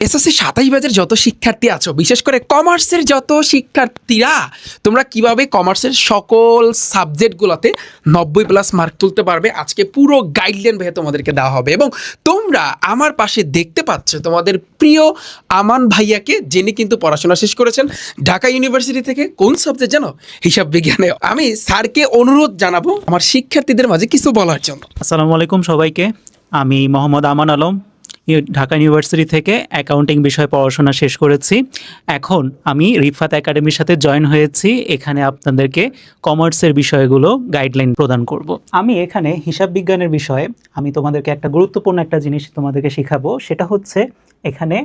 SSC ২৭ ব্যাচের যত শিক্ষার্থী আছো, বিশেষ করে কমার্সের যত শিক্ষার্থীরা, তোমরা কিভাবে কমার্সের সকল সাবজেক্টগুলোতে 90+ মার্ক তুলতে পারবে, আজকে পুরো গাইডলাইন ভেবে তোমাদেরকে দেওয়া হবে। এবং তোমরা আমার পাশে দেখতে পাচ্ছ তোমাদের প্রিয় আমান ভাইয়াকে, যিনি কিন্তু পড়াশোনা শেষ করেছেন ঢাকা ইউনিভার্সিটি থেকে। কোন সাবজেক্ট জানো? হিসাব বিজ্ঞানে। আমি স্যারকে অনুরোধ জানাবো আমার শিক্ষার্থীদের মাঝে কিছু বলার জন্য। আসসালামু আলাইকুম সবাইকে। আমি মোহাম্মদ আমান আলম, ঢাকা ইউনিভার্সিটি থেকে অ্যাকাউন্টিং বিষয়ে পড়াশোনা শেষ করেছি। এখন আমি রিফাত একাডেমির সাথে জয়েন হয়েছি। এখানে আপনাদেরকে কমার্সের বিষয়গুলো গাইডলাইন প্রদান করব। আমি এখানে হিসাব বিজ্ঞানের বিষয়ে আমি তোমাদেরকে একটা গুরুত্বপূর্ণ একটা জিনিস তোমাদেরকে শেখাবো। সেটা হচ্ছে এখানে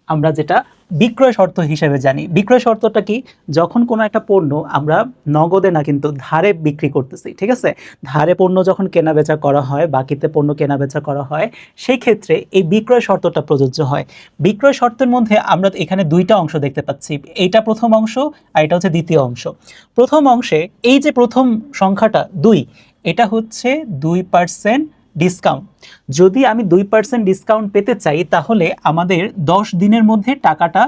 আমরা যেটা বিক্রয় শর্ত হিসেবে জানি। বিক্রয় শর্তটা কি? যখন কোনো একটা পণ্য আমরা নগদে না কিন্তু ধারে বিক্রি করতেছি, ঠিক আছে? ধারে পণ্য যখন কেনাবেচা করা হয়, বাকিতে পণ্য কেনাবেচা করা হয়, সেই ক্ষেত্রে এই বিক্রয় শর্তটা প্রযোজ্য হয়। বিক্রয় শর্তের মধ্যে আমরা এখানে দুইটা অংশ দেখতে পাচ্ছি। এইটা প্রথম অংশ আর এটা হচ্ছে দ্বিতীয় অংশ। প্রথম অংশে এই যে প্রথম সংখ্যাটা 2, এটা হচ্ছে 2% ডিসকাউন্ট। যদি আমি 2% ডিসকাউন্ট পেতে চাই তাহলে আমাদের 10 দিনের মধ্যে টাকাটা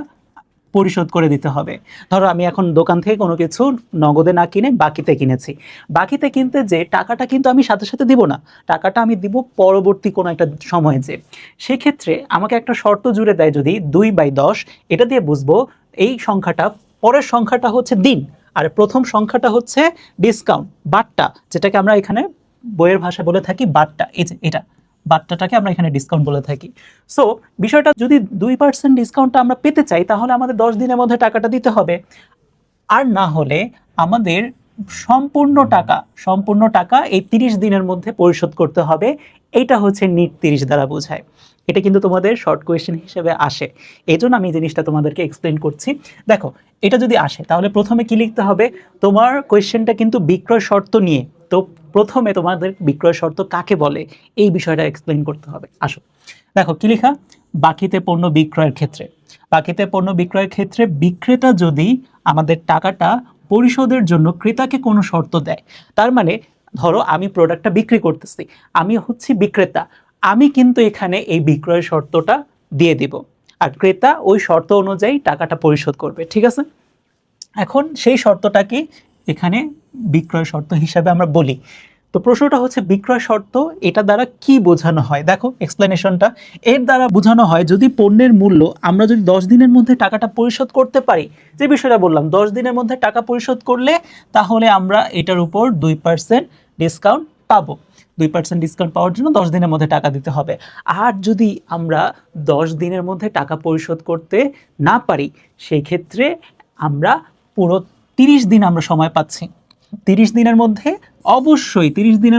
পরিশোধ করে দিতে হবে। ধরো আমি এখন দোকান থেকে কোনো কিছু নগদে না কিনে বাকিতে কিনেছি। বাকিতে কিনতে যে টাকাটা কিন্তু আমি সাথে সাথে দিব না, টাকাটা আমি দিব পরবর্তী কোনো একটা সময়ে। যে সেক্ষেত্রে আমাকে একটা শর্ত জুড়ে দেয়, যদি 2/10, এটা দিয়ে বুঝবো এই সংখ্যাটা, পরের সংখ্যাটা হচ্ছে দিন আর প্রথম সংখ্যাটা হচ্ছে ডিসকাউন্ট, বাট্টা, যেটাকে আমরা এখানে বইয়ের ভাষায় বলে থাকি বাট্টা। এই যে এটা বাট্টাটাকে আমরা এখানে ডিসকাউন্ট বলে থাকি। সো বিষয়টা, যদি 2% ডিসকাউন্টটা আমরা পেতে চাই তাহলে আমাদের 10 দিনের মধ্যে টাকাটা দিতে হবে। আর না হলে আমাদের সম্পূর্ণ টাকা এই 30 দিনের মধ্যে পরিশোধ করতে হবে। এইটা হচ্ছে নিট 30 দ্বারা বোঝায়। এটা কিন্তু তোমাদের শর্ট কোয়েশ্চেন হিসেবে আসে, এই জন্য আমি এই জিনিসটা তোমাদেরকে এক্সপ্লেন করছি। দেখো, এটা যদি আসে তাহলে প্রথমে কি লিখতে হবে? তোমার কোয়েশ্চেনটা কিন্তু বিক্রয় শর্ত নিয়ে, তো প্রথমে তোমাদের বিক্রয় শর্ত কাকে বলে এই বিষয়টা এক্সপ্লেন করতে হবে। আসো দেখো কি লেখা, বাকিতে পণ্য বিক্রয়ের ক্ষেত্রে। বাকিতে পণ্য বিক্রয়ের ক্ষেত্রে বিক্রেতা যদি আমাদের টাকাটা পরিশোধের জন্য ক্রেতাকে কোনো শর্ত দেয়, তার মানে ধরো আমি প্রোডাক্টটা বিক্রি করতেছি, আমি হচ্ছি বিক্রেতা, আমি কিন্তু এখানে এই বিক্রয় শর্তটা দিয়ে দিব আর ক্রেতা ওই শর্ত অনুযায়ী টাকাটা পরিশোধ করবে, ঠিক আছে? এখন সেই শর্তটাকে এখানে বিক্রয় শর্ত হিসাবে আমরা বলি। তো প্রশ্নটা হচ্ছে বিক্রয় শর্ত, এটা দ্বারা কি বোঝানো হয়? দেখো এক্সপ্লেনেশনটা, এর দ্বারা বোঝানো হয় যদি পণ্যের মূল্য আমরা যদি 10 দিনের মধ্যে টাকাটা পরিশোধ করতে পারি, যে বিষয়টা বললাম 10 দিনের মধ্যে টাকা পরিশোধ করলে তাহলে আমরা এটার উপর 2% ডিসকাউন্ট পাবো। 2% ডিসকাউন্ট পাওয়ার জন্য 10 দিনের মধ্যে টাকা দিতে হবে। আর যদি আমরা 10 দিনের মধ্যে টাকা পরিশোধ করতে না পারি, সেই ক্ষেত্রে আমরা পুরো 30 দিন আমরা সময় পাচ্ছি। 30 দিনের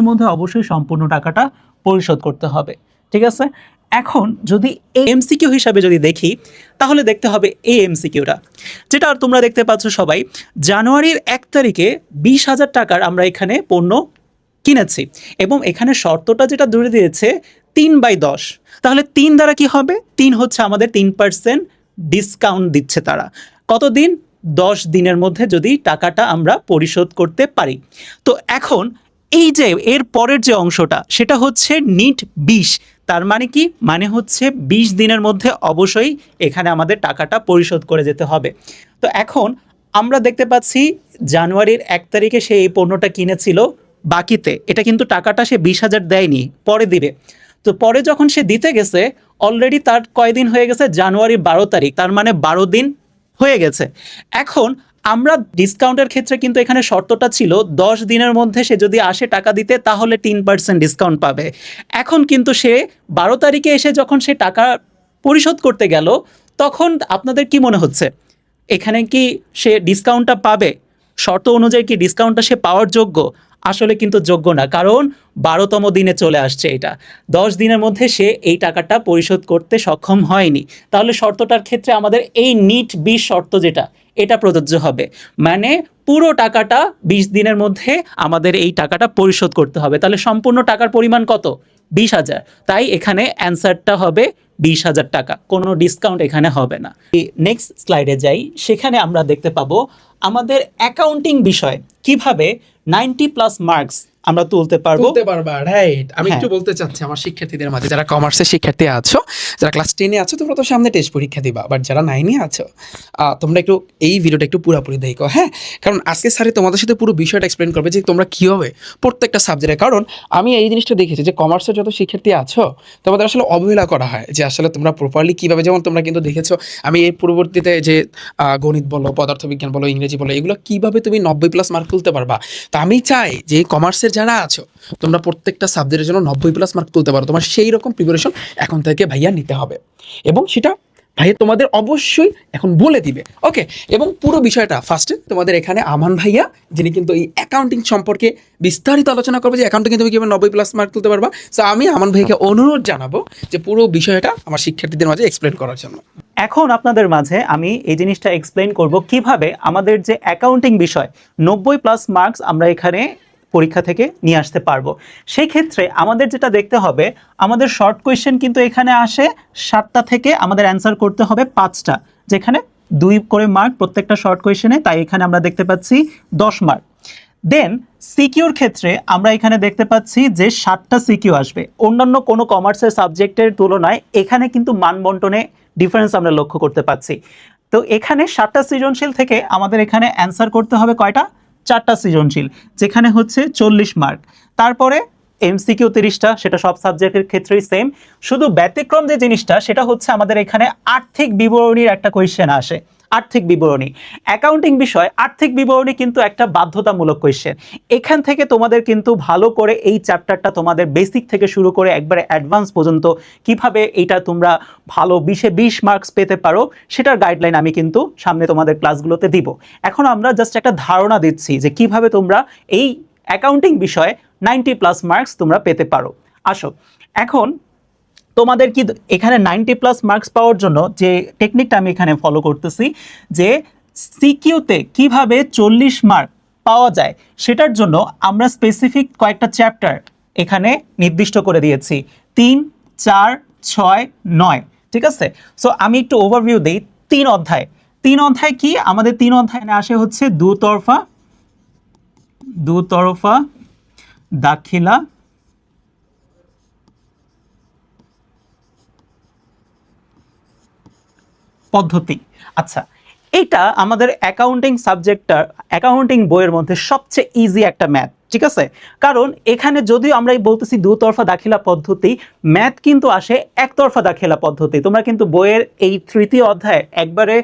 মধ্যে অবশ্যই সম্পূর্ণ টাকাটা পরিশোধ করতে হবে, ঠিক আছে? এখন যদি এই এমসিকিউ হিসাবে যদি দেখি তাহলে দেখতে হবে এই এমসিকিউটা, যেটা তোমরা দেখতে পাচ্ছ সবাই। জানুয়ারির 1 তারিখে 20,000 টাকার আমরা এখানে পণ্য কিনেছি এবং এখানে শর্তটা যেটা জুড়ে দিয়েছে 3/10। তাহলে 3 দ্বারা কি হবে? 3 হচ্ছে আমাদের 3% ডিসকাউন্ট দিচ্ছে তারা। কতদিন? 10 দিনের মধ্যে যদি টাকাটা আমরা পরিশোধ করতে পারি। তো এখন এই যে এর পরের যে অংশটা সেটা হচ্ছে নিট 20। তার মানে কি? মানে হচ্ছে 20 দিনের মধ্যে অবশ্যই এখানে আমাদের টাকাটা পরিশোধ করে যেতে হবে। তো এখন আমরা দেখতে পাচ্ছি জানুয়ারির 1 তারিখে সে এই পণ্যটা কিনেছিল বাকিতে, এটা কিন্তু টাকাটা সে 20,000 দেয়নি, পরে দিবে। তো পরে যখন সে দিতে গেছে, অলরেডি তার কয়দিন হয়ে গেছে? জানুয়ারির 12 তারিখ, তার মানে 12 দিন হয়ে গেছে। এখন আমরা ডিসকাউন্টের ক্ষেত্রে কিন্তু এখানে শর্তটা ছিল 10 দিনের মধ্যে সে যদি আসে টাকা দিতে তাহলে 3% ডিসকাউন্ট পাবে। এখন কিন্তু সে 12 তারিখে এসে যখন সে টাকা পরিশোধ করতে গেল, তখন আপনাদের কি মনে হচ্ছে এখানে কি সে ডিসকাউন্টটা পাবে? শর্ত অনুযায়ী কি ডিসকাউন্টটা সে পাওয়ার যোগ্য? আসলে কিন্তু যোগ্য না, কারণ 12তম দিনে চলে আসছে এটা। 10 দিনের মধ্যে সে এই টাকাটা পরিশোধ করতে সক্ষম হয়নি। তাহলে শর্তটার ক্ষেত্রে আমাদের এই নিট 20 শর্ত যেটা, এটা প্রযোজ্য হবে। মানে পুরো টাকাটা 20 দিনের মধ্যে আমাদের এই টাকাটা পরিশোধ করতে হবে। তাহলে সম্পূর্ণ টাকার পরিমাণ কত? 20,000। তাই এখানে অ্যান্সারটা হবে 20,000 টাকা, কোনো ডিসকাউন্ট এখানে হবে না। নেক্সট স্লাইডে যাই, সেখানে আমরা দেখতে পাবো আমাদের অ্যাকাউন্টিং বিষয় কিভাবে 90+ মার্কস আমরা তুলতে পারবো। তুলতে পারবা, রাইট। আমি হ্যাঁ। একটু বলতে চাচ্ছি আমার শিক্ষার্থীদের মাঝে, যারা কমার্সের শিক্ষার্থী আছো, যারা ক্লাস 10-এ আছো, তোমরা তো সামনে টেস্ট পরীক্ষা দিবা, বাট যারা 9-এ আছো, তোমরা একটু এই ভিডিওটা একটু পুরোপুরি দেখো, হ্যাঁ। কারণ আজকে স্যারে তোমাদের সাথে পুরো বিষয়টা এক্সপ্লেন করবে যে তোমরা কীভাবে প্রত্যেকটা সাবজেক্টে, কারণ আমি এই জিনিসটা দেখেছি যে কমার্সের যত শিক্ষার্থী আছো তোমাদের আসলে অবহেলা করা হয় যে আসলে তোমরা প্রপারলি কীভাবে, যেমন তোমরা কিন্তু দেখেছো আমি এর পরবর্তীতে যে গণিত বলো, পদার্থবিজ্ঞান বলো, ইংরেজি বলো, এগুলো কীভাবে তুমি 90+ মার্ক তুলতে পারবা। তো আমি চাই যে কমার্সের যারা আছো তোমরা প্রত্যেকটা সাবজেক্টের জন্য 90+ মার্ক তুলতে পারো। তোমার সেই রকম প্রিপারেশন এখন থেকে ভাইয়া নিতে হবে, এবং সেটা ভাইয়া তোমাদের অবশ্যই এখন বলে দিবে, ওকে। এবং পুরো বিষয়টা ফার্স্টে তোমাদের এখানে আমান ভাইয়া, যিনি কিন্তু এই অ্যাকাউন্টিং সম্পর্কে বিস্তারিত আলোচনা করবে যে অ্যাকাউন্টিংয়ে তুমি কীভাবে 90+ মার্ক তুলতে পারবা। সো আমি আমান ভাইকে অনুরোধ জানাবো যে পুরো বিষয়টা আমার শিক্ষার্থীদের মাঝে এক্সপ্লেন করার জন্য। এখন আপনাদের মাঝে আমি এই জিনিসটা এক্সপ্লেন করব কিভাবে আমাদের যে অ্যাকাউন্টিং বিষয় 90+ মার্কস আমরা এখানে পরীক্ষা থেকে নিয়ে আসতে পারবো। সেই ক্ষেত্রে আমাদের যেটা দেখতে হবে, আমাদের শর্ট কোয়েশ্চেন কিন্তু এখানে আসে 7টা থেকে আমাদের অ্যান্সার করতে হবে 5টা, যেখানে 2 করে মার্ক প্রত্যেকটা শর্ট কোয়েশ্চেনে, তাই এখানে আমরা দেখতে পাচ্ছি 10 মার্ক। দেন সিকিউর ক্ষেত্রে আমরা এখানে দেখতে পাচ্ছি যে 7টা সিকিউ আসবে। অন্যান্য কোনো কমার্সের সাবজেক্টের তুলনায় এখানে কিন্তু মানবন্টনে ডিফারেন্স আমরা লক্ষ্য করতে পাচ্ছি। তো এখানে 7টা সৃজনশীল থেকে আমাদের এখানে অ্যান্সার করতে হবে কয়টা? 4টা সৃজনশীল, যেখানে হচ্ছে 40 মার্ক। তারপরে এমসিকিউ 30টা, সেটা সব সাবজেক্টের ক্ষেত্রেই সেম। শুধু ব্যতিক্রম যে জিনিসটা সেটা হচ্ছে আমাদের এখানে আর্থিক বিবরণীর একটা কোয়েশ্চেন আসে। আর্থিক বিবরণী, অ্যাকাউন্টিং বিষয় আর্থিক বিবরণী কিন্তু একটা বাধ্যতামূলক কোয়েশ্চেন। এখান থেকে তোমাদের কিন্তু ভালো করে এই চ্যাপ্টারটা তোমাদের বেসিক থেকে শুরু করে একবারে অ্যাডভান্স পর্যন্ত কিভাবে এটা তোমরা ভালো 20-এ 20 মার্কস পেতে পারো সেটার গাইডলাইন আমি কিন্তু সামনে তোমাদের ক্লাসগুলোতে দিব। এখন আমরা জাস্ট একটা ধারণা দিচ্ছি যে কিভাবে তোমরা এই অ্যাকাউন্টিং বিষয়ে 90+ মার্কস তোমরা পেতে পারো। আসো, এখন তোমাদের কি এখানে 90+ মার্কস পাওয়ার জন্য যে টেকনিকটা আমি এখানে ফলো করতেছি, যে সিকিউতে কিভাবে 40 মার্ক পাওয়া যায় সেটার জন্য আমরা স্পেসিফিক কয়েকটা চ্যাপ্টার এখানে নির্দিষ্ট করে দিয়েছি, 3, 4, 6, 9, ঠিক আছে। সো আমি একটু ওভারভিউ দিই। 3 অধ্যায়, 3 অধ্যায় কি? আমাদের 3 অধ্যায় আসে হচ্ছে দুতরফা দাখিলা পদ্ধতি। আচ্ছা, এটা আমাদের অ্যাকাউন্টিং সাবজেক্টটার অ্যাকাউন্টিং বইয়ের মধ্যে সবচেয়ে ইজি একটা ম্যাথ, ঠিক আছে। কারণ এখানে যদিও আমরা বলতেছি দুতরফা দাখিলা পদ্ধতি, ম্যাথ কিন্তু আসে একতরফা দাখিলা পদ্ধতি। তোমরা কিন্তু বইয়ের এই 3য় অধ্যায় একবারে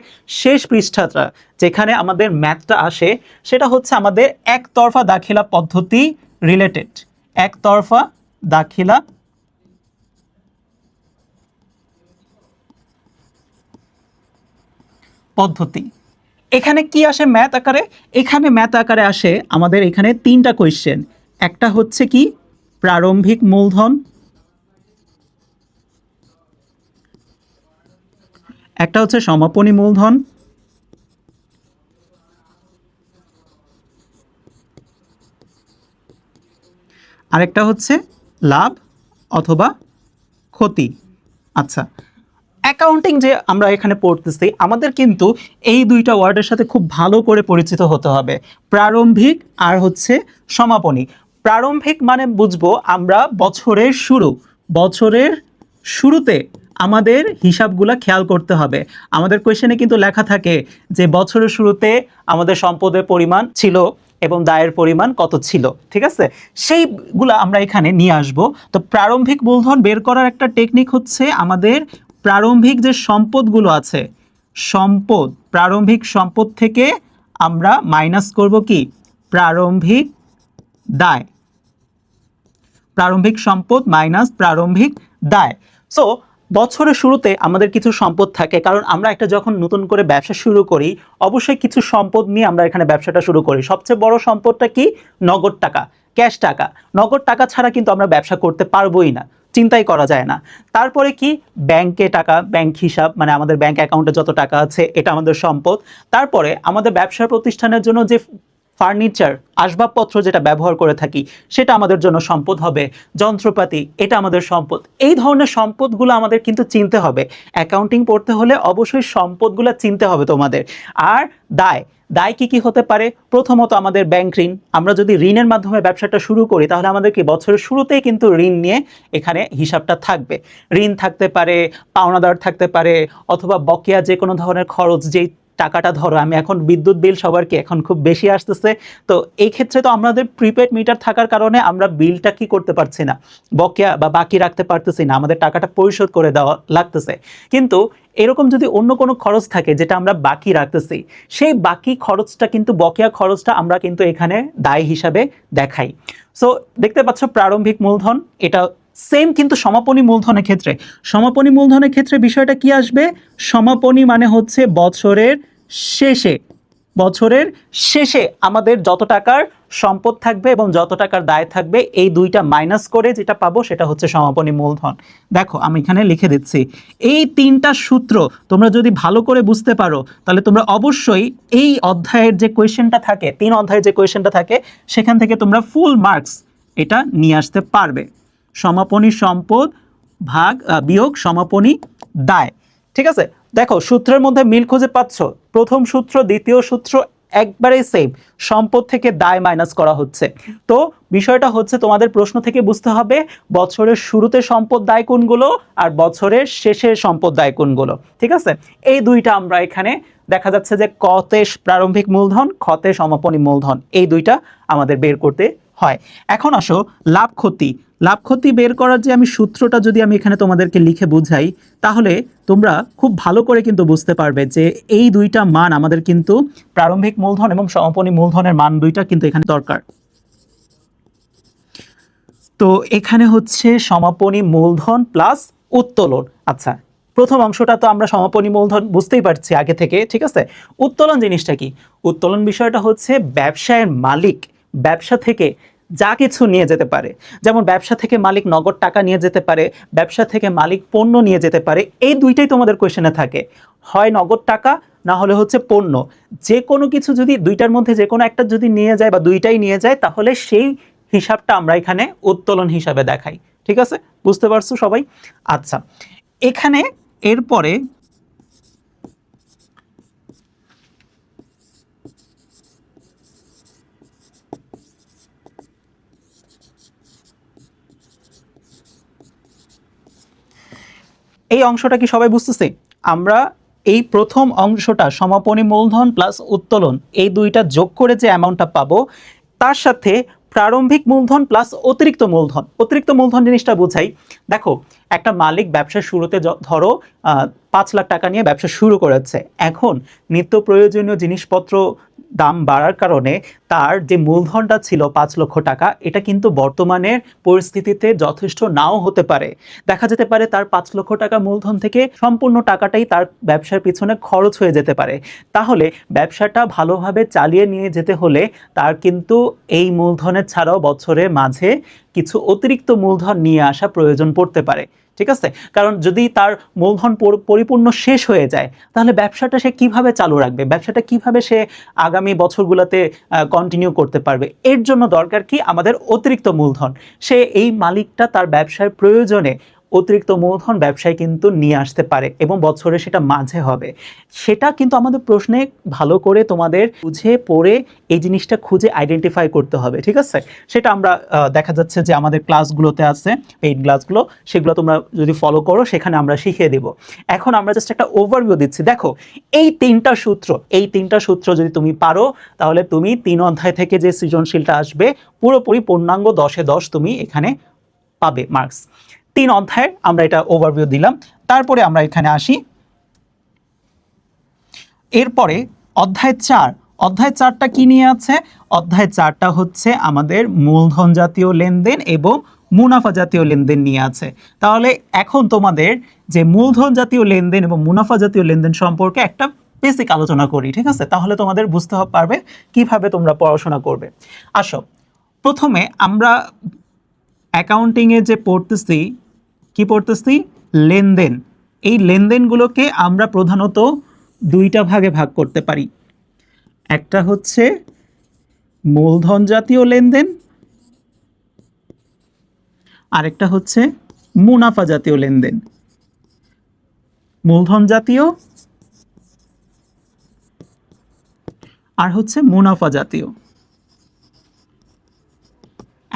শেষ পৃষ্ঠাটা যেখানে আমাদের ম্যাথটা আসে সেটা হচ্ছে আমাদের একতরফা দাখিলা পদ্ধতি রিলেটেড, একতরফা দাখিলা পদ্ধতি। এখানে কি আসে ম্যাথ আকারে? এখানে ম্যাথ আকারে আসে আমাদের এখানে 3টা কোয়েশ্চেন। একটা হচ্ছে কি প্রারম্ভিক মূলধন, একটা হচ্ছে সমাপনী মূলধন, আরেকটা হচ্ছে লাভ অথবা ক্ষতি। আচ্ছা, অ্যাকাউন্টিং যে আমরা এখানে পড়তেছি আমাদের কিন্তু এই 2টা ওয়ার্ডের সাথে খুব ভালো করে পরিচিত হতে হবে, প্রারম্ভিক আর হচ্ছে সমাপনী। প্রারম্ভিক মানে বুঝবো আমরা বছরের শুরুতে আমাদের হিসাবগুলা খেয়াল করতে হবে। আমাদের কোয়েশ্চেনে কিন্তু লেখা থাকে যে বছরের শুরুতে আমাদের সম্পদের পরিমাণ ছিল এবং দায়ের পরিমাণ কত ছিল, ঠিক আছে। সেইগুলো আমরা এখানে নিয়ে আসব। তো প্রারম্ভিক মূলধন বের করার একটা টেকনিক হচ্ছে আমাদের প্রারম্ভিক যে সম্পদগুলো আছে, প্রারম্ভিক সম্পদ থেকে আমরা মাইনাস করব কি প্রারম্ভিক দায়, প্রারম্ভিক সম্পদ মাইনাস প্রারম্ভিক দায়। সো বছরের শুরুতে আমাদের কিছু সম্পদ থাকে, কারণ আমরা একটা যখন নতুন করে ব্যবসা শুরু করি অবশ্যই কিছু সম্পদ নিয়ে আমরা এখানে ব্যবসাটা শুরু করি। সবচেয়ে বড় সম্পদটা কি? নগদ টাকা, ক্যাশ টাকা। নগদ টাকা ছাড়া কিন্তু আমরা ব্যবসা করতে পারবোই না, চিন্তাই করা যায় না। তারপরে কি? ব্যাংকে টাকা, ব্যাংক হিসাব, মানে আমাদের ব্যাংক অ্যাকাউন্টে যত টাকা আছে এটা আমাদের সম্পদ। তারপরে আমাদের ব্যবসা প্রতিষ্ঠানের জন্য যে ফার্নিচার, আসবাবপত্র যেটা ব্যবহার করে থাকি সেটা আমাদের জন্য সম্পদ হবে, যন্ত্রপাতি এটা আমাদের সম্পদ। এই ধরনের সম্পদগুলো আমাদের কিন্তু চিনতে হবে। অ্যাকাউন্টিং পড়তে হলে অবশ্যই সম্পদগুলো চিনতে হবে তোমাদের। আর দায়, দায় কি কি হতে পারে? প্রথমত আমাদের ব্যাংক ঋণ। আমরা যদি ঋণের মাধ্যমে ব্যবসাটা শুরু করি তাহলে আমাদের কি বছরের শুরুতেই কিন্তু ঋণ নিয়ে এখানে হিসাবটা থাকবে। ঋণ থাকতে পারে, পাওনাদার থাকতে পারে, অথবা বকেয়া যে কোনো ধরনের খরচ, যেই টাকাটা ধরো আমি এখন বিদ্যুৎ বিল সবার কি এখন খুব বেশি আসতেছে, তো এই ক্ষেত্রে তো আমাদের প্রিপেড মিটার থাকার কারণে আমরা বিলটা কি করতে পারছি না, বকেয়া বা বাকি রাখতে পারতেছি না, আমাদের টাকাটা পরিশোধ করে দেওয়া লাগতেছে। কিন্তু এরকম যদি অন্য কোনো খরচ থাকে যেটা আমরা বাকি রাখতেছি, সেই বাকি খরচটা কিন্তু বকেয়া খরচটা আমরা কিন্তু এখানে দায় হিসাবে দেখাই। সো দেখতে পাচ্ছ প্রারম্ভিক মূলধন, এটা সেম কিন্তু সমাপনী মূলধনের ক্ষেত্রে। সমাপনী মূলধনের ক্ষেত্রে বিষয়টা কি আসবে? সমাপনী মানে হচ্ছে বছরের শেষে, বছরের শেষে আমাদের যত টাকার সম্পদ থাকবে এবং যত টাকার দায় থাকবে এই দুইটা মাইনাস করে যেটা পাবো সেটা হচ্ছে সমাপনী মূলধন। দেখো আমি এখানে লিখে দিচ্ছি, এই তিনটা সূত্র তোমরা যদি ভালো করে বুঝতে পারো তাহলে তোমরা অবশ্যই এই অধ্যায়ের যে কোয়েশ্চেনটা থাকে, 3 অধ্যায়ের যে কোয়েশ্চেনটা থাকে সেখান থেকে তোমরা ফুল মার্কস এটা নিয়ে আসতে পারবে। সমাপনী সম্পদ ভাগ বিয়োগ সমাপনী দায়। ঠিক আছে, দেখো সূত্রের মধ্যে মিল খুঁজে পাচ্ছ, প্রথম সূত্র দ্বিতীয় সূত্র একবারেই সেম, সম্পদ থেকে দায় মাইনাস করা হচ্ছে। তো বিষয়টা হচ্ছে তোমাদের প্রশ্ন থেকে বুঝতে হবে বছরের শুরুতে সম্পদ দায় কোনগুলো আর বছরের শেষে সম্পদ দায় কোনগুলো। ঠিক আছে, এই দুইটা আমরা এখানে দেখা যাচ্ছে যে কতে প্রারম্ভিক মূলধন, খতে সমাপনী মূলধন, এই দুইটা আমাদের বের করতে হয়। এখন আসো লাভ ক্ষতি। লাভ ক্ষতি বের করার যে আমি সূত্রটা যদি আমি এখানে তোমাদেরকে লিখে বুঝাই তাহলে তোমরা খুব ভালো করে কিন্তু বুঝতে পারবে যে এই দুইটা মান আমাদের কিন্তু প্রারম্ভিক মূলধন এবং সমাপনী মূলধনের মান দুইটা কিন্তু এখানে দরকার। তো এখানে হচ্ছে সমাপনী মূলধন প্লাস উত্তোলন। আচ্ছা, প্রথম অংশটা তো আমরা সমাপনী মূলধন বুঝতেই পারছি আগে থেকে, ঠিক আছে। উত্তোলন জিনিসটা কি? উত্তোলন বিষয়টা হচ্ছে ব্যবসায়ের মালিক ব্যবসা থেকে যা কিছু নিয়ে যেতে পারে, যেমন ব্যবসা থেকে মালিক নগদ টাকা নিয়ে যেতে পারে, ব্যবসা থেকে মালিক পণ্য নিয়ে যেতে পারে। এই দুইটাই তোমাদের কোয়েশ্চেনে থাকে, হয় নগদ টাকা না হলে হচ্ছে পণ্য। যে কোনো কিছু যদি দুইটার মধ্যে যে কোনো একটা যদি নিয়ে যায় বা দুইটাই নিয়ে যায় তাহলে সেই হিসাবটা আমরা এখানে উত্তোলন হিসাবে দেখাই। ঠিক আছে, বুঝতে পারছো সবাই? আচ্ছা, এখানে এরপরে এই অংশটা কি সবাই বুঝতেছে? আমরা এই প্রথম অংশটা সমাপনী মূলধন প্লাস উত্তোলন এই দুইটা যোগ করে যে অ্যামাউন্টটা পাবো তার সাথে প্রারম্ভিক মূলধন প্লাস অতিরিক্ত মূলধন। অতিরিক্ত মূলধন জিনিসটা বোঝাই, দেখো একটা মালিক ব্যবসার শুরুতে ধরো 5 লাখ টাকা নিয়ে ব্যবসা শুরু করেছে, এখন নিত্য প্রয়োজনীয় জিনিসপত্র দাম বাড়ার কারণে তার যে মূলধনটা ছিল 5 লক্ষ টাকা এটা কিন্তু বর্তমানের পরিস্থিতিতে যথেষ্ট নাও হতে পারে। দেখা যেতে পারে তার 5 লক্ষ টাকা মূলধন থেকে সম্পূর্ণ টাকাটাই তার ব্যবসার পিছনে খরচ হয়ে যেতে পারে। তাহলে ব্যবসাটা ভালোভাবে চালিয়ে নিয়ে যেতে হলে তার কিন্তু এই মূলধনের ছাড়াও বছরের মাঝে কিছু অতিরিক্ত মূলধন নিয়ে আসা প্রয়োজন পড়তে পারে। ঠিক আছে, কারণ যদি তার মূলধন পরিপূর্ণ শেষ হয়ে যায় তাহলে ব্যবসাটা সে কিভাবে চালু রাখবে, ব্যবসাটা কিভাবে সে আগামী বছরগুলোতে কন্টিনিউ করতে পারবে। এর জন্য দরকার কি আমাদের অতিরিক্ত মূলধন। সে এই মালিকটা তার ব্যবসার প্রয়োজনে অতিরিক্ত মূলধন ব্যবসায় কিন্তু নিয়ে আসতে পারে এবং বছরে সেটা মাঝে হবে। সেটা কিন্তু আমাদের প্রশ্নে ভালো করে তোমাদের বুঝে পড়ে এই জিনিসটা খুঁজে আইডেন্টিফাই করতে হবে। ঠিক আছে, সেটা আমরা দেখা যাচ্ছে যে আমাদের ক্লাসগুলোতে আছে, পেইড ক্লাসগুলো, সেগুলো তোমরা যদি ফলো করো সেখানে আমরা শিখিয়ে দেব। এখন আমরা জাস্ট একটা ওভারভিউ দিচ্ছি। দেখো এই তিনটা সূত্র যদি তুমি পারো তাহলে তুমি 3 অধ্যায় থেকে যে সৃজনশীলটা আসবে পুরোপুরি পূর্ণাঙ্গ 10-এ 10 তুমি এখানে পাবে মার্কস। 3 অধ্যায়ের আমরা এটা ওভারভিউ দিলাম। তারপরে আমরা এখানে আসি, এরপরে অধ্যায় 4। অধ্যায় 4টা কি নিয়ে আছে? অধ্যায় 4টা হচ্ছে আমাদের মূলধন জাতীয় লেনদেন এবং মুনাফা জাতীয় লেনদেন নিয়ে আছে। তাহলে এখন তোমাদের যে মূলধন জাতীয় লেনদেন এবং মুনাফা জাতীয় লেনদেন সম্পর্কে একটা বেসিক আলোচনা করি। ঠিক আছে, তাহলে তোমাদের বুঝতে পারবে কিভাবে তোমরা পড়াশোনা করবে। আসো, প্রথমে আমরা অ্যাকাউন্টিংয়ে যে পড়তেছি, কি পড়তেছি? লেনদেন। এই লেনদেনগুলোকে আমরা প্রধানত 2টা ভাগে ভাগ করতে পারি। একটা হচ্ছে মূলধন জাতীয় লেনদেন, আরেকটা হচ্ছে মুনাফা জাতীয় লেনদেন। মূলধন জাতীয় আর হচ্ছে মুনাফা জাতীয়।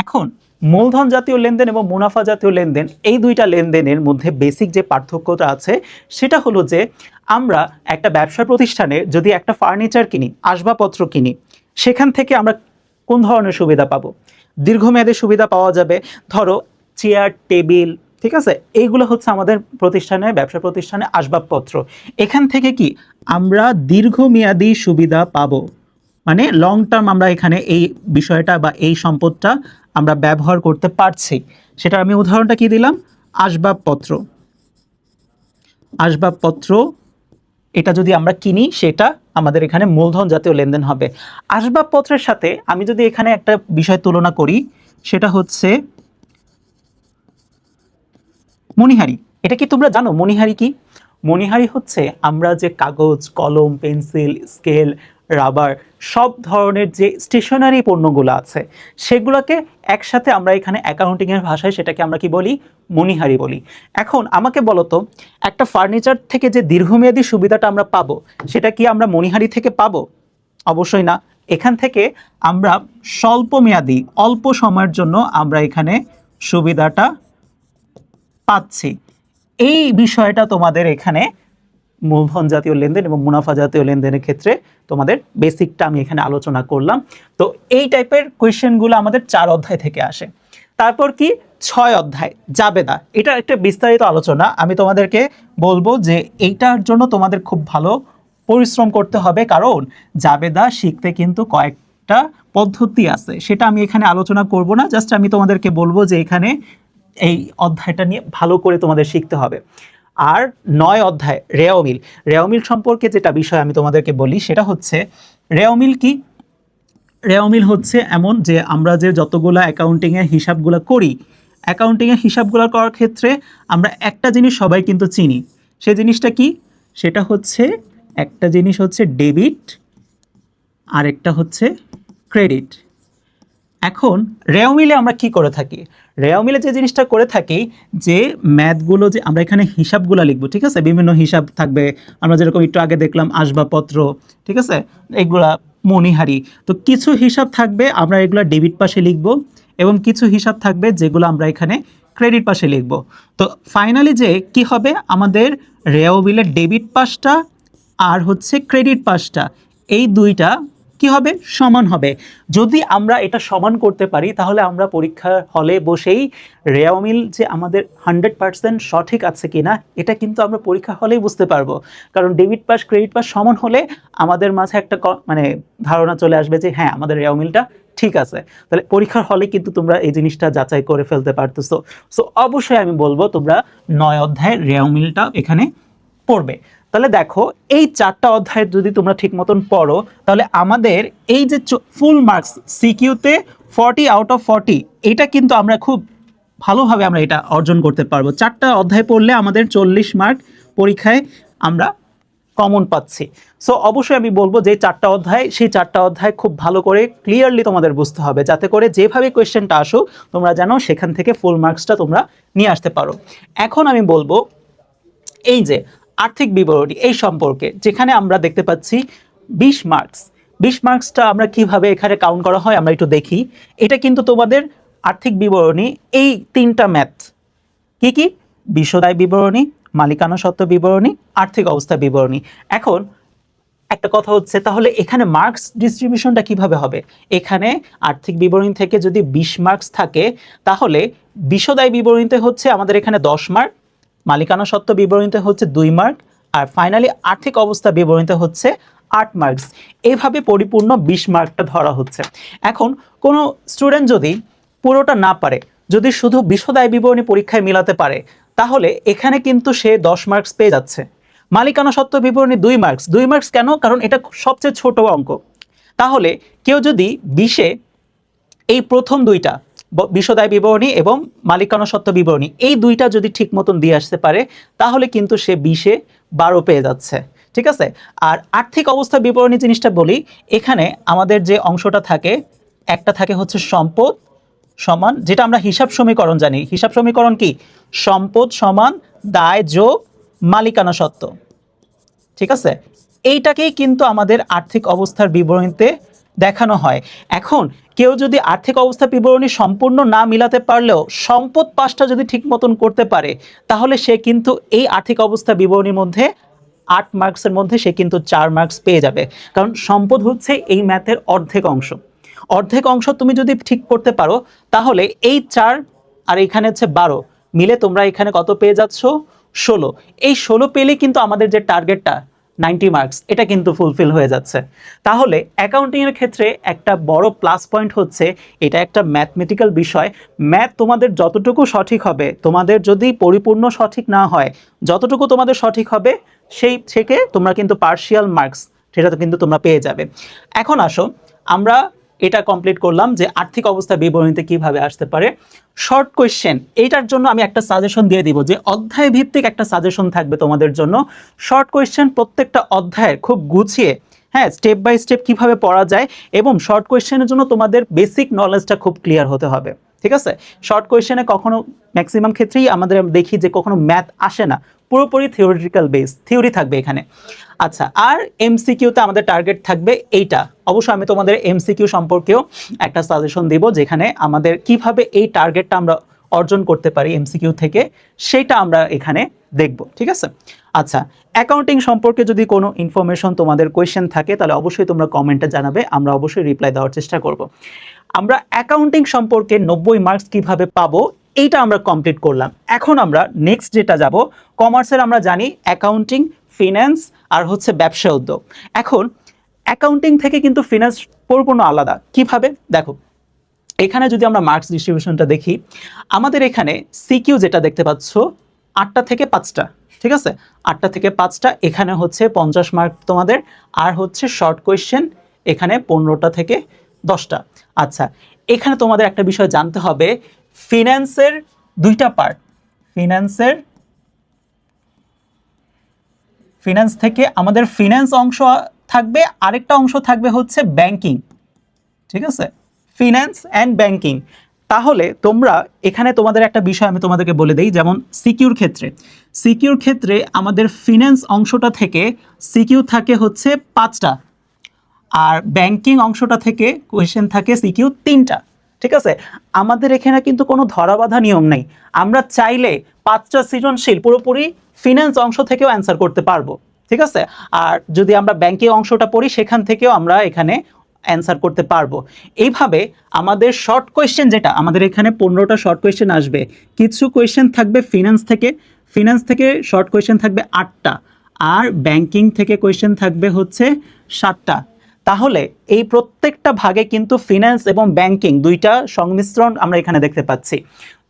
এখন মূলধন জাতীয় লেনদেন এবং মুনাফা জাতীয় লেনদেন, এই দুইটা লেনদেনের মধ্যে বেসিক যে পার্থক্যটা আছে সেটা হলো যে আমরা একটা ব্যবসা প্রতিষ্ঠানে যদি একটা ফার্নিচার কিনি, আসবাবপত্র কিনি, সেখান থেকে আমরা কোন ধরনের সুবিধা পাবো? দীর্ঘমেয়াদী সুবিধা পাওয়া যাবে। ধরো চেয়ার, টেবিল, ঠিক আছে, এইগুলো হচ্ছে আমাদের প্রতিষ্ঠানে, ব্যবসা প্রতিষ্ঠানে আসবাবপত্র। এখান থেকে কি আমরা দীর্ঘমেয়াদী সুবিধা পাবো, মানে লং টার্ম আমরা এখানে এই বিষয়টা বা এই সম্পদটা আমরা ব্যবহার করতে পারছি। সেটা আমি উদাহরণটা কি দিলাম? আসবাবপত্র। আসবাবপত্র এটা যদি আমরা কিনি, সেটা আমাদের এখানে মূলধন জাতীয় লেনদেন হবে। আসবাবপত্রের সাথে আমি যদি এখানে একটা বিষয় তুলনা করি, সেটা হচ্ছে মণিহারি। এটা কি তোমরা জানো মণিহারি কি? মণিহারি হচ্ছে আমরা যে কাগজ, কলম, পেন্সিল, স্কেল, রাবার, সব ধরনের যে স্টেশনারি পণ্যগুলো আছে সেগুলোকে একসাথে আমরা এখানে অ্যাকাউন্টিংয়ের ভাষায় সেটাকে আমরা কি বলি? মণিহারি বলি। এখন আমাকে বলো তো, একটা ফার্নিচার থেকে যে দীর্ঘমেয়াদী সুবিধাটা আমরা পাবো, সেটা কি আমরা মণিহারি থেকে পাবো? অবশ্যই না। এখান থেকে আমরা স্বল্পমেয়াদী, অল্প সময়ের জন্য আমরা এখানে সুবিধাটা পাচ্ছি। এই বিষয়টা তোমাদের এখানে মূলধন জাতীয় লেনদেন এবং মুনাফা জাতীয় লেনদেনের ক্ষেত্রে তোমাদের বেসিকটা আমি এখানে আলোচনা করলাম। তো এই টাইপের কোয়েশ্চেনগুলো আমাদের 4 অধ্যায় থেকে আসে। তারপর কি 6 অধ্যায় জাবেদা, এটা একটা বিস্তারিত আলোচনা। আমি তোমাদেরকে বলবো যে এইটার জন্য তোমাদের খুব ভালো পরিশ্রম করতে হবে, কারণ জাবেদা শিখতে কিন্তু কয়েকটা পদ্ধতি আছে, সেটা আমি এখানে আলোচনা করব না। জাস্ট আমি তোমাদেরকে বলবো যে এখানে এই অধ্যায়টা নিয়ে ভালো করে তোমাদের শিখতে হবে। আর 9 অধ্যায় রেওয়া মিল। রেওয়া মিল সম্পর্কে যেটা বিষয় আমি তোমাদেরকে বলি, সেটা হচ্ছে রেওয়া মিল কি? রেওয়া মিল হচ্ছে এমন যে আমরা যে যতগুলো অ্যাকাউন্টিংয়ের হিসাবগুলো করি, অ্যাকাউন্টিংয়ের হিসাবগুলো করার ক্ষেত্রে আমরা একটা জিনিস সবাই কিন্তু চিনি। সেই জিনিসটা কি? সেটা হচ্ছে, একটা জিনিস হচ্ছে ডেবিট, আর একটা হচ্ছে ক্রেডিট। এখন রেওয়া মিলে আমরা কি করে থাকি? রেওয়া মিলে যে জিনিসটা করে থাকি, যে ম্যাথগুলো যে আমরা এখানে হিসাবগুলো লিখবো, ঠিক আছে, বিভিন্ন হিসাব থাকবে। আমরা যেরকম একটু আগে দেখলাম আসবাবপত্র, ঠিক আছে, এগুলা মণিহারি। তো কিছু হিসাব থাকবে আমরা এগুলা ডেবিট পাশে লিখব, এবং কিছু হিসাব থাকবে যেগুলো আমরা এখানে ক্রেডিট পাশে লিখব। তো ফাইনালি যে কি হবে, আমাদের রেওয়া মিলের ডেবিট পাশটা আর হচ্ছে ক্রেডিট পাশটা, এই দুইটা কি হবে? সমান হবে। যদি আমরা এটা সমান করতে পারি, তাহলে আমরা পরীক্ষার হলে বসেই রেওয়া মিল যে আমাদের 100% সঠিক আছে কিনা, এটা কিন্তু আমরা পরীক্ষা হলেই বুঝতে পারবো। কারণ ডেবিট পাস ক্রেডিট পাস সমান হলে আমাদের মাঝে একটা মানে ধারণা চলে আসবে যে হ্যাঁ, আমাদের রেওয়া মিলটা ঠিক আছে। তাহলে পরীক্ষার হলে কিন্তু তোমরা এই জিনিসটা যাচাই করে ফেলতে পারতেছো। সো অবশ্যই আমি বলবো তোমরা 9 অধ্যায়ের রেওয়া মিলটা এখানে পড়বে। তাহলে দেখো, এই 4টা অধ্যায় যদি তোমরা ঠিক মতন পড়ো, তাহলে আমাদের এই যে ফুল মার্কস সিকিউতে 40 আউট অফ 40, এটা কিন্তু আমরা খুব ভালোভাবে আমরা এটা অর্জন করতে পারবো। 4টা অধ্যায় পড়লে আমাদের 40 মার্ক পরীক্ষায় আমরা কমন পাচ্ছি। সো অবশ্যই আমি বলবো যে 4টা অধ্যায়, সেই 4টা অধ্যায় খুব ভালো করে ক্লিয়ারলি তোমাদের বুঝতে হবে, যাতে করে যেভাবে কোয়েশ্চেনটা আসুক তোমরা জানো সেখান থেকে ফুল মার্কসটা তোমরা নিয়ে আসতে পারো। এখন আমি বলবো এই যে আর্থিক বিবরণী, এই সম্পর্কে যেখানে আমরা দেখতে পাচ্ছি 20 মার্কস। 20 মার্কসটা আমরা কিভাবে এখানে কাউন্ট করা হয় আমরা একটু দেখি। এটা কিন্তু তোমাদের আর্থিক বিবরণী, এই 3টা ম্যাথ কি কি? বিশদায় বিবরণী, মালিকানা সত্ত্ব বিবরণী, আর্থিক অবস্থা বিবরণী। এখন একটা কথা হচ্ছে, তাহলে এখানে মার্কস ডিস্ট্রিবিউশনটা কিভাবে হবে? এখানে আর্থিক বিবরণী থেকে যদি 20 মার্কস থাকে, তাহলে বিশদায় বিবরণীতে হচ্ছে আমাদের এখানে 10 মার্ক, মালিকানা সত্ত্ব বিবরণীতে হচ্ছে 2 মার্ক, আর ফাইনালি আর্থিক অবস্থা বিবরণীতে হচ্ছে 8 মার্কস। এইভাবে পরিপূর্ণ 20 মার্কটা ধরা হচ্ছে। এখন কোনো স্টুডেন্ট যদি পুরোটা না পারে, যদি শুধু বিশদায় বিবরণী পরীক্ষায় মিলাতে পারে, তাহলে এখানে কিন্তু সে 10 মার্কস পেয়ে যাচ্ছে। মালিকানা সত্ত্ব বিবরণী 2 মার্কস। 2 মার্কস কেন? কারণ এটা সবচেয়ে ছোট অঙ্ক। তাহলে কেউ যদি 20-এ এই প্রথম দুইটা, বিশদায় বিবরণী এবং মালিকানা সত্ত্ব বিবরণী, এই দুইটা যদি ঠিক মতন দিয়ে আসতে পারে, তাহলে কিন্তু সে 20-এ 12 পেয়ে যাচ্ছে, ঠিক আছে। আর আর্থিক অবস্থা বিবরণী জিনিসটা বলি, এখানে আমাদের যে অংশটা থাকে একটা থাকে হচ্ছে সম্পদ সমান, যেটা আমরা হিসাব সমীকরণ জানি, হিসাব সমীকরণ কি, সম্পদ সমান দায় যোগ মালিকানা সত্ত্ব, ঠিক আছে। এইটাকেই কিন্তু আমাদের আর্থিক অবস্থার বিবরণীতে দেখানো হয়। এখন কেউ যদি আর্থিক অবস্থা বিবরণী সম্পূর্ণ না মিলাতে পারলেও সম্পদ পাশটা যদি ঠিক মতন করতে পারে, তাহলে সে কিন্তু এই আর্থিক অবস্থা বিবরণীর মধ্যে 8 মার্কসের মধ্যে সে কিন্তু 4 মার্কস পেয়ে যাবে। কারণ সম্পদ হচ্ছে এই ম্যাথের অর্ধেক অংশ। অর্ধেক অংশ তুমি যদি ঠিক করতে পারো, তাহলে এই 4 আর এখানে হচ্ছে 12 মিলে তোমরা এখানে কত পেয়ে যাচ্ছ, 16। এই 16 পেলে কিন্তু আমাদের যে টার্গেটটা 90 মার্কস, এটা কিন্তু ফুলফিল হয়ে যাচ্ছে। তাহলে অ্যাকাউন্টিংয়ের ক্ষেত্রে একটা বড় প্লাস পয়েন্ট হচ্ছে এটা একটা ম্যাথমেটিক্যাল বিষয়। ম্যাথ তোমাদের যতটুকু সঠিক হবে, তোমাদের যদি পরিপূর্ণ সঠিক না হয়, যতটুকু তোমাদের সঠিক হবে সেই থেকে তোমরা কিন্তু পার্শিয়াল মার্কস সেটা তো কিন্তু তোমরা পেয়ে যাবে। এখন আসো আমরা এটা কমপ্লিট করলাম যে আর্থিক অবস্থা বিবরণীতে কিভাবে আসতে পারে। শর্ট কোয়েশ্চেন, এইটার জন্য আমি একটা সাজেশন দিয়ে দিব যে অধ্যায় ভিত্তিক একটা সাজেশন থাকবে তোমাদের জন্য। শর্ট কোয়েশ্চেন প্রত্যেকটা অধ্যায়ের খুব গুছিয়ে, হ্যাঁ, স্টেপ বাই স্টেপ কিভাবে পড়া যায়, এবং শর্ট কোয়েশ্চেনের জন্য তোমাদের বেসিক নলেজটা খুব ক্লিয়ার হতে হবে, ঠিক আছে। শর্ট কোয়েশ্চেনে কখনো ম্যাক্সিমাম ক্ষেত্রেই আমাদের দেখি যে কখনো ম্যাথ আসে না, পুরোপুরি থিওরিটিক্যাল বেস, থিওরি থাকবে এখানে। আচ্ছা, আর এমসিকিউতে আমাদের টার্গেট থাকবে এইটা। অবশ্যই আমি তোমাদের এমসিকিউ সম্পর্কেও একটা সাজেশন দিব, যেখানে আমাদের কিভাবে এই টার্গেটটা আমরা অর্জন করতে পারি এমসিকিউ থেকে, সেটা আমরা এখানে দেখব, ঠিক আছে। আচ্ছা, অ্যাকাউন্টিং সম্পর্কে যদি কোনো ইনফরমেশন তোমাদের কোয়েশ্চেন থাকে, তাহলে অবশ্যই তোমরা কমেন্টে জানাবে, আমরা অবশ্যই রিপ্লাই দেওয়ার চেষ্টা করব। আমরা অ্যাকাউন্টিং সম্পর্কে 90 মার্কস কিভাবে পাবো, এইটা আমরা কমপ্লিট করলাম। এখন আমরা নেক্সট যেটা যাব, কমার্সের আমরা জানি অ্যাকাউন্টিং, ফিন্যান্স আর হচ্ছে ব্যবসা উদ্যোগ। এখন অ্যাকাউন্টিং থেকে কিন্তু ফিন্যান্স পরিপূর্ণ আলাদা। কিভাবে দেখো, এখানে যদি আমরা মার্কস ডিস্ট্রিবিউশনটা দেখি, আমাদের এখানে সিকিউ যেটা দেখতে পাচ্ছ 8টা থেকে 5টা, ঠিক আছে, 8টা থেকে 5টা, এখানে হচ্ছে 50 মার্ক তোমাদের, আর হচ্ছে শর্ট কোয়েশ্চেন এখানে 15টা থেকে 10টা। আচ্ছা, এখানে তোমাদের একটা বিষয় জানতে হবে, ফিন্যান্সের দুইটা পার্ট, ফিন্যান্স থেকে আমাদের ফিন্যান্স অংশ থাকবে, আরেকটা অংশ থাকবে হচ্ছে ব্যাংকিং, ঠিক আছে, ফিন্যান্স অ্যান্ড ব্যাংকিং। তাহলে তোমরা এখানে তোমাদের একটা বিষয় আমি তোমাদেরকে বলে দিই, যেমন সিকিউর ক্ষেত্রে আমাদের ফিন্যান্স অংশটা থেকে সিকিউ থাকে হচ্ছে 5টা, আর ব্যাংকিং অংশটা থেকে কোয়েশ্চেন থাকে সিকিউ 3টা, ঠিক আছে। আমাদের এখানে কিন্তু কোনো ধরাবাঁধা নিয়ম নেই, আমরা চাইলে 5টা সৃজনশীল পুরোপুরি ফিন্যান্স অংশ থেকেও অ্যান্সার করতে পারবো, ঠিক আছে। আর যদি আমরা ব্যাংকিং অংশটা পড়ি, সেখান থেকেও আমরা এখানে অ্যান্সার করতে পারবো। এইভাবে আমাদের শর্ট কোয়েশ্চেন, যেটা আমাদের এখানে 15টা শর্ট কোয়েশ্চেন আসবে, কিছু কোয়েশ্চেন থাকবে ফিন্যান্স থেকে শর্ট কোয়েশ্চেন থাকবে 8টা, আর ব্যাংকিং থেকে কোয়েশ্চেন থাকবে হচ্ছে 7টা। তাহলে এই প্রত্যেকটা ভাগে কিন্তু ফিন্যান্স এবং ব্যাংকিং দুইটা সংমিশ্রণ আমরা এখানে দেখতে পাচ্ছি।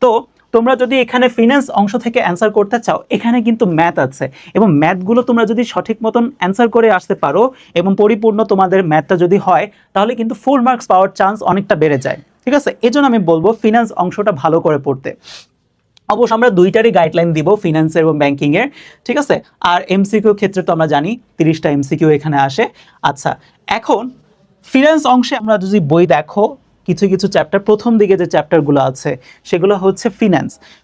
তো তোমরা যদি এখানে ফিন্যান্স অংশ থেকে অ্যান্সার করতে চাও, এখানে কিন্তু ম্যাথ আছে, এবং ম্যাথগুলো তোমরা যদি সঠিক মতন অ্যান্সার করে আসতে পারো এবং পরিপূর্ণ তোমাদের ম্যাথটা যদি হয়, তাহলে কিন্তু ফুল মার্কস পাওয়ার চান্স অনেকটা বেড়ে যায়, ঠিক আছে। এজন্য আমি বলবো ফিন্যান্স অংশটা ভালো করে পড়তে। অবশ্য আমরা দুইটারই গাইডলাইন দিব, ফিন্যান্সের এবং ব্যাংকিংয়ের, ঠিক আছে। আর এমসিকিউ ক্ষেত্রে তো আমরা জানি 30টা এমসিকিউ এখানে আসে। আচ্ছা, এখন ফিন্যান্স অংশে আমরা যদি বই দেখো, কিছু কিছু চ্যাপ্টার, প্রথম দিকে যে চ্যাপ্টারগুলো আছে সেগুলো হচ্ছে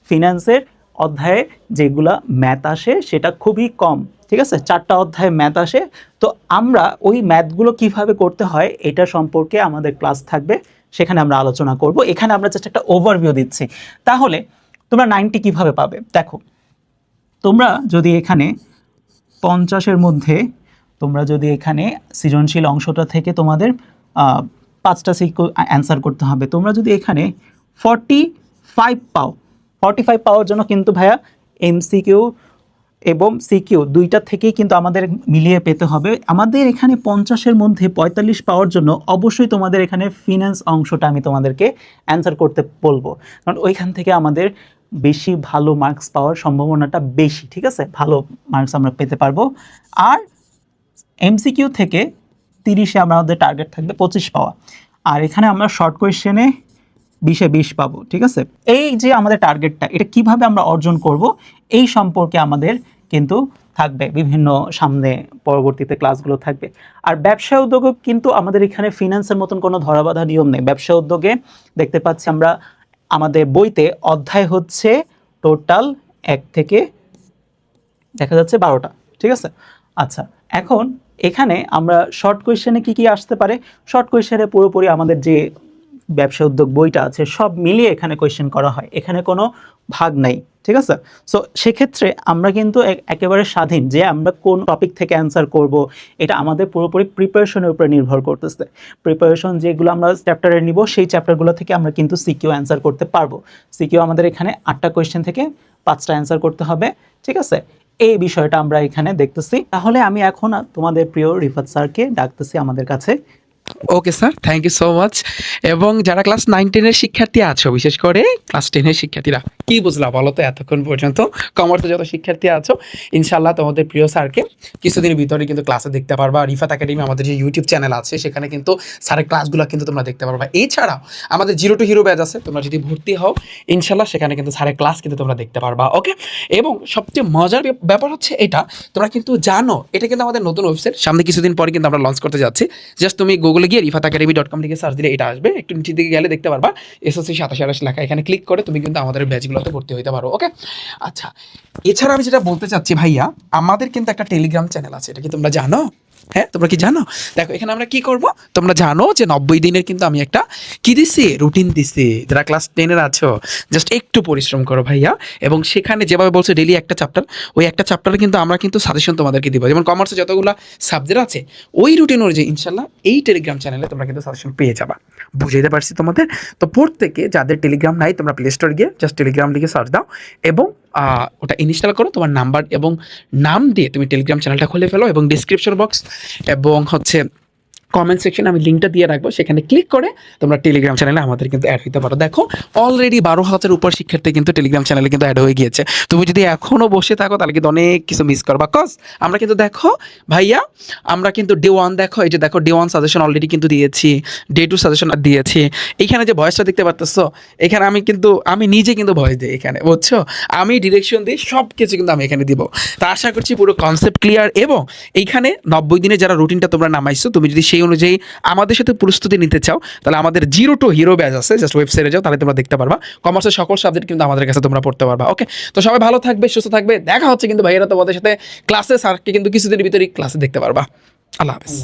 ফিন্যান্সের অধ্যায়ে যেগুলো ম্যাথ আসে সেটা খুবই কম, ঠিক আছে, 4টা অধ্যায়ে ম্যাথ আসে। তো আমরা ওই ম্যাথগুলো কিভাবে করতে হয় এটা সম্পর্কে আমাদের ক্লাস থাকবে, সেখানে আমরা আলোচনা করব। এখানে আমরা জাস্ট একটা ওভারভিউ দিচ্ছি। তাহলে তোমরা 90 কিভাবে পাবে, দেখো, তোমরা যদি এখানে 50-এর মধ্যে তোমরা যদি এখানে সৃজনশীল অংশটা থেকে তোমাদের 5টা সিকিউ অ্যান্সার করতে হবে, তোমরা যদি এখানে 45 পাও, 45 পাওয়ার জন্য কিন্তু ভাইয়া এমসিকিউ এবং সিকিউ দুইটা থেকেই কিন্তু আমাদের মিলিয়ে পেতে হবে। আমাদের এখানে 50-এর মধ্যে 45 পাওয়ার জন্য অবশ্যই তোমাদের এখানে ফিন্যান্স অংশটা আমি তোমাদেরকে অ্যান্সার করতে বলবো, কারণ ওইখান থেকে আমাদের বেশি ভালো মার্কস পাওয়ার সম্ভাবনাটা বেশি, ঠিক আছে, ভালো মার্কস আমরা পেতে পারবো। আর এমসিকিউ থেকে 30-এ আমাদের টার্গেট থাকবে 25 পাওয়া, আর এখানে আমরা শর্ট কোয়েশ্চেনে 20-এ 20 পাবো, ঠিক আছে। এই যে আমাদের টার্গেটটা, এটা কিভাবে আমরা অর্জন করব, এই সম্পর্কে আমাদের কিন্তু থাকবে, বিভিন্ন সামনে পরবর্তীতে ক্লাসগুলো থাকবে। আর ব্যবসা উদ্যোগে কিন্তু আমাদের এখানে ফিনান্সের মতন কোনো ধরাবাঁধা নিয়ম নেই। ব্যবসা উদ্যোগে দেখতে পাচ্ছি আমরা আমাদের বইতে অধ্যায় হচ্ছে টোটাল 1 থেকে দেখা যাচ্ছে 12টা, ঠিক আছে। আচ্ছা, এখন এখানে আমরা শর্ট কোয়েশ্চেনে কি কি আসতে পারে, শর্ট কোয়েশ্চেনে পুরোপুরি আমাদের যে ব্যবসা উদ্যোগ বইটা আছে সব মিলিয়ে এখানে কোয়েশ্চেন করা হয়, এখানে কোনো ভাগ নাই, ঠিক আছে। সো সেক্ষেত্রে আমরা কিন্তু একেবারে স্বাধীন যে আমরা কোন টপিক থেকে অ্যান্সার করব, এটা আমাদের পুরোপুরি প্রিপারেশনের উপরে নির্ভর করতেছে। প্রিপারেশন যেগুলো আমরা চ্যাপ্টারে নিব সেই চ্যাপ্টারগুলো থেকে আমরা কিন্তু সিকিউ অ্যান্সার করতে পারবো। সিকিউ আমাদের এখানে 8টা কোয়েশ্চেন থেকে 5টা অ্যান্সার করতে হবে, ঠিক আছে। এই বিষয়টা আমরা এখানে দেখতেছি। তাহলে আমি এখন তোমাদের প্রিয় রিফাত স্যারকে ডাকতেছি আমাদের কাছে। Okay sir, thank you so much. এবং যারা ক্লাস 9-10-এর শিক্ষার্থী আছো, বিশেষ করে ক্লাস 10-এর শিক্ষার্থীরা, কি বুঝলা বলো তো এতক্ষণ পর্যন্ত? কমার্সে যত শিক্ষার্থী আছো, ইনশাল্লাহ তোমাদের প্রিয় স্যারকে কিছুদিনের ভিতরে কিন্তু ক্লাসে দেখতে পারবা। রিফাত একাডেমি আমাদের যে ইউটিউব চ্যানেল আছে সেখানে কিন্তু স্যারের ক্লাসগুলো কিন্তু তোমরা দেখতে পারবা। এছাড়াও আমাদের জিরো টু হিরো ব্যাচ আছে, তোমরা যদি ভর্তি হও ইনশাল্লাহ সেখানে কিন্তু স্যারের ক্লাস কিন্তু তোমরা দেখতে পারবা। ওকে, এবং সবচেয়ে মজার ব্যাপার হচ্ছে এটা, তোমরা কিন্তু জানো এটা কিন্তু আমাদের নতুন ওয়েবসাইট, সামনে কিছুদিন পরে কিন্তু আমরা লঞ্চ করতে যাচ্ছি। জাস্ট তুমি গুগলে গিয়ে rifatacademy.com লিখে সার্চ দিলে এটা আসবে, একটু নিচের দিকে গেলে দেখতে পারবা SSC 27 লেখা, এখানে ক্লিক করে তুমি কিন্তু আমাদের ব্যাচগুলোতে ভর্তি হতে পারো। ওকে, আচ্ছা, এছাড়া আমি যেটা বলতে চাচ্ছি ভাইয়া, আমাদের কিন্তু একটা টেলিগ্রাম চ্যানেল আছে, এটা কি তোমরা জানো? হ্যাঁ, তোমরা কি জানো? দেখো এখানে আমরা কি করব, তোমরা জানো যে 90 দিনের কিন্তু আমি একটা কি দিছি, রুটিন দিছি। যারা ক্লাস 10-এর আছো জাস্ট একটু পরিশ্রম করো ভাইয়া, এবং সেখানে যেভাবে বলছে ডেলি একটা চ্যাপ্টার, ওই একটা চ্যাপ্টারে কিন্তু আমরা কিন্তু সাজেশন তোমাদেরকে দিব। যেমন কমার্সে যতগুলো সাবজেক্ট আছে ওই রুটিন অনুযায়ী ইনশাল্লাহ এই টেলিগ্রাম চ্যানেলে তোমরা কিন্তু সাজেশন পেয়ে যাবা। বুঝাইতে পারছি তোমাদের? তো প্রত্যেকে যাদের টেলিগ্রাম নাই, তোমরা প্লে স্টোর গিয়ে জাস্ট টেলিগ্রাম লিখে সার্চ দাও এবং ওটা ইনস্টল করো, তোমার নাম্বার এবং নাম দিয়ে তুমি টেলিগ্রাম চ্যানেলটা খুলে ফেলো, এবং ডিসক্রিপশন বক্স এবং হচ্ছে কমেন্ট সেকশনে আমি লিঙ্কটা দিয়ে রাখবো, সেখানে ক্লিক করে তোমরা টেলিগ্রাম চ্যানেলে আমাদের কিন্তু অ্যাড হতে পারো। দেখো অলরেডি 12,000 উপর শিক্ষার্থী কিন্তু টেলিগ্রাম চ্যানেলে কিন্তু অ্যাড হয়ে গিয়েছে। তুমি যদি এখনও বসে থাকো তাহলে কিন্তু অনেক কিছু মিস করবা। কজ আমরা কিন্তু দেখো ভাইয়া, আমরা কিন্তু ডে 1 দেখো, এই যে দেখো ডে 1 সাজেশন অলরেডি কিন্তু দিয়েছি, ডে 2 সাজেশন দিয়েছি। এইখানে যে ভয়েসটা দেখতে পারতেছো, এখানে আমি নিজে কিন্তু ভয়েস দিই এখানে, বুঝছো? আমি ডিরেকশন দিই, সব কিছু কিন্তু আমি এখানে দিব। তা আশা করছি পুরো কনসেপ্ট ক্লিয়ার। এবং এইখানে 90 দিনে যারা রুটিনটা তোমরা নামাইছো, তুমি যদি সেই অনুযায়ী আমাদের সাথে প্রস্তুতি নিতে চাও তাহলে আমাদের জিরো টু হিরো ব্যাচ আছে, জাস্ট ওয়েবসাইটে যাও, তাহলে তোমরা দেখতে পারবা। কমার্সের সকল সাবজেক্ট কিন্তু আমাদের কাছে তোমরা পড়তে পারবা। ওকে, তো সবাই ভালো থাকবে, সুস্থ থাকবে, দেখা হচ্ছে কিন্তু ভাইয়েরা তোমাদের সাথে ক্লাসে, স্যারকে কিন্তু কিছুদিনের ভিতরেই ক্লাসে দেখতে পারবা। আল্লাহ হাফেজ।